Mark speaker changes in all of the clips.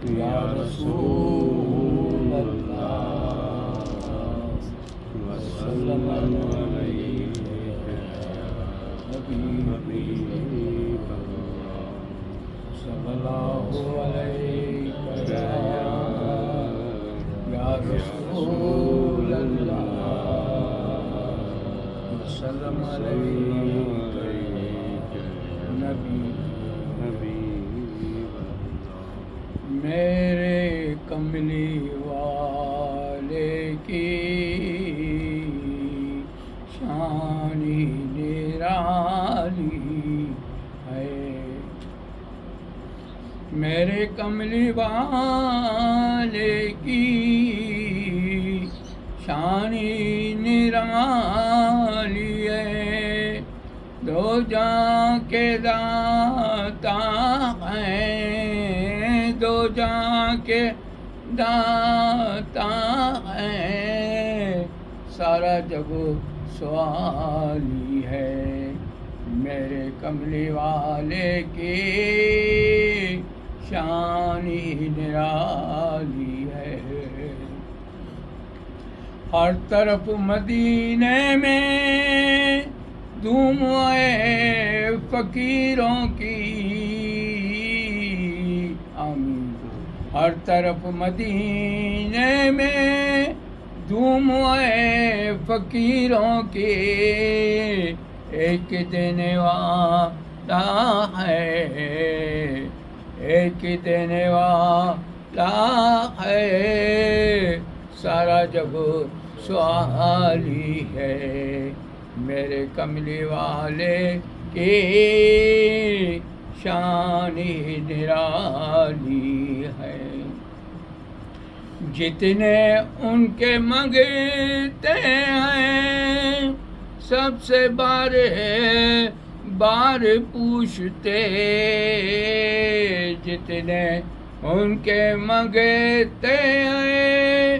Speaker 1: یا رسول اللہ وسلم علیک حبیبی صلی اللہ علیہ یا رسول اللہ وسلم علیک نبی میرے کملی والے کی شان نرالی ہے، میرے کملی والے کی شان نرالی ہے، دو جہاں کے داتا ہیں، دو جہاں کے داتا ہیں، سارا جگ سوالی ہے، میرے کملی والے کی شان نرالی ہے، ہر طرف مدینے میں دھوم ہے فقیروں کی، آمین، ہر طرف مدینے میں دھوم ہے فقیروں کی، ایک دینے والا ہے، ایک دینے والا ہے، سارا جگ سوالی ہے، میرے کملی والے کی شان نرالی ہے، جتنے ان کے منگتے ہیں سب سے بار بار پوچھتے، جتنے ان کے منگتے ہیں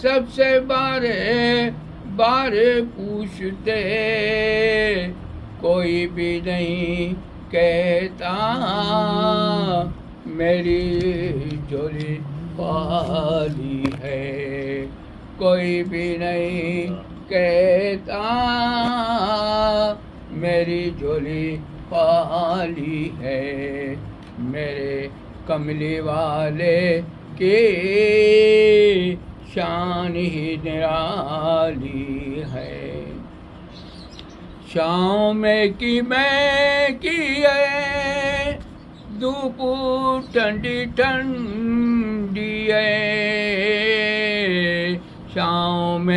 Speaker 1: سب سے بار بار پوچھتے، کوئی بھی نہیں کہتا میری جھولی خالی ہے، کوئی بھی نہیں کہتا میری جھولی خالی ہے، میرے کملی والے کی شان ہی نرالی ہے، شام میں کی ہے دھوپ ٹھنڈی ٹھنڈی ہے، شام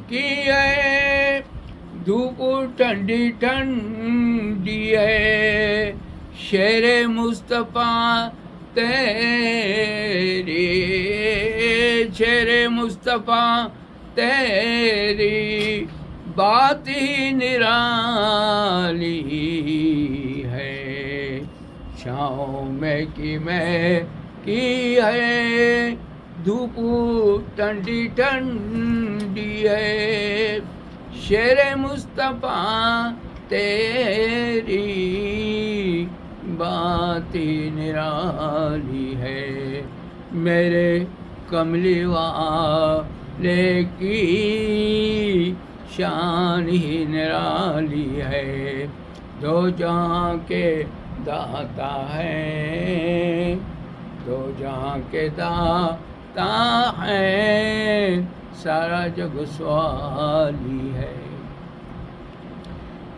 Speaker 1: کی ہے دھوپ ٹھنڈی ٹھنڈی ہے، شیر مصطفیٰ تیری، شیر مصطفیٰ تیری بات ہی نرالی ہے، شام کی ہے دھوپ ٹھنڈی ٹھنڈی ہے، شیر مصطفیٰ تیری بات ہی نرالی ہے، میرے کملی والے کی شان ہی نرالی ہے، دو جہاں کے داتا ہیں، دو جہاں کے داتا ہیں، سارا جگ سوالی ہے،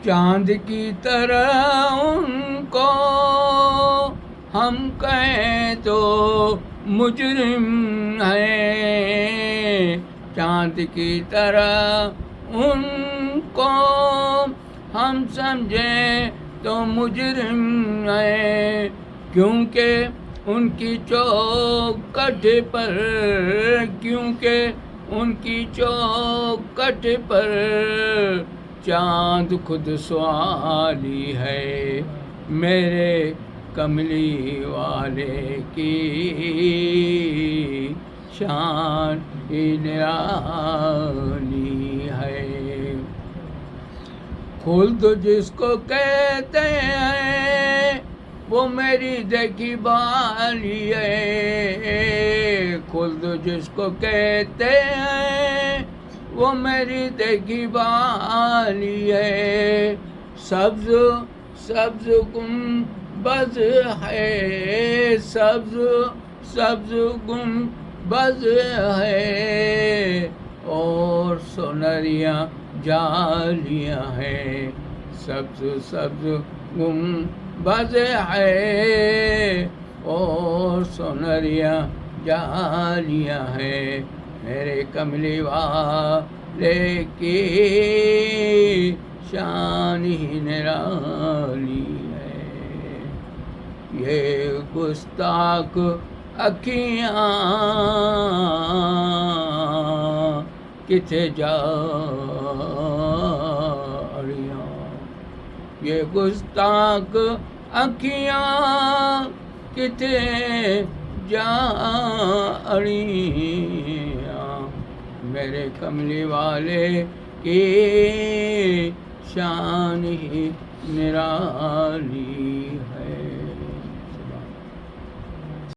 Speaker 1: چاند کی طرح ان کو ہم کہیں تو مجرم ہیں، چاند کی طرح ان کو ہم سمجھیں تو مجرم ہیں، کیونکہ ان کی چوکھٹ پر، کیونکہ ان کی چوکھٹ پر چاند خود سوالی ہے، میرے کملی والے کی شان نرالی ہے، خلد جس کو کہتے ہیں وہ میری دیکھی بالی ہے، خلد جس کو کہتے ہیں وہ میری دیکھی بالی ہے، سبز سبز گنبد ہے، سبز سبز گنبد ہے، اور سنہریاں جالیاں ہیں، سبز سبز گنبد ہے اور سنہریاں جالیاں ہیں، میرے کملی والے کی شان ہی نرالی ہے، یہ گستاخ اکھیاں کتھے جاڑیاں، یہ گستاخ اکھیاں کتھے جاڑیاں، میرے کملی والے کی شان ہی نرالی